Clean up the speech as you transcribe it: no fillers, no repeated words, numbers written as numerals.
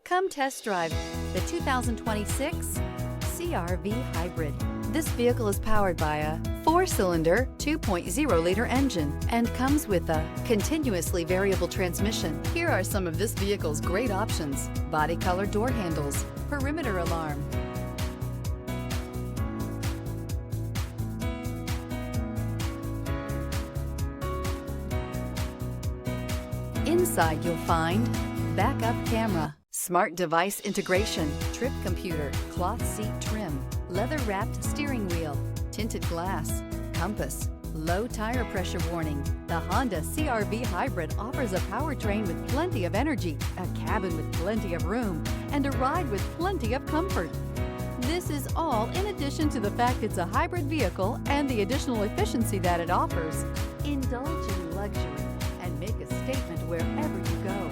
Come test drive the 2026 CR-V Hybrid. This vehicle is powered by a 4-cylinder, 2.0-liter engine and comes with a continuously variable transmission. Here are some of this vehicle's great options: body color door handles, perimeter alarm, inside you'll find backup camera, smart device integration, trip computer, cloth seat trim, leather-wrapped steering wheel, tinted glass, compass, low tire pressure warning. The Honda CR-V Hybrid offers a powertrain with plenty of energy, a cabin with plenty of room, and a ride with plenty of comfort. This is all in addition to the fact it's a hybrid vehicle and the additional efficiency that it offers. Indulge in luxury and make a statement wherever you go.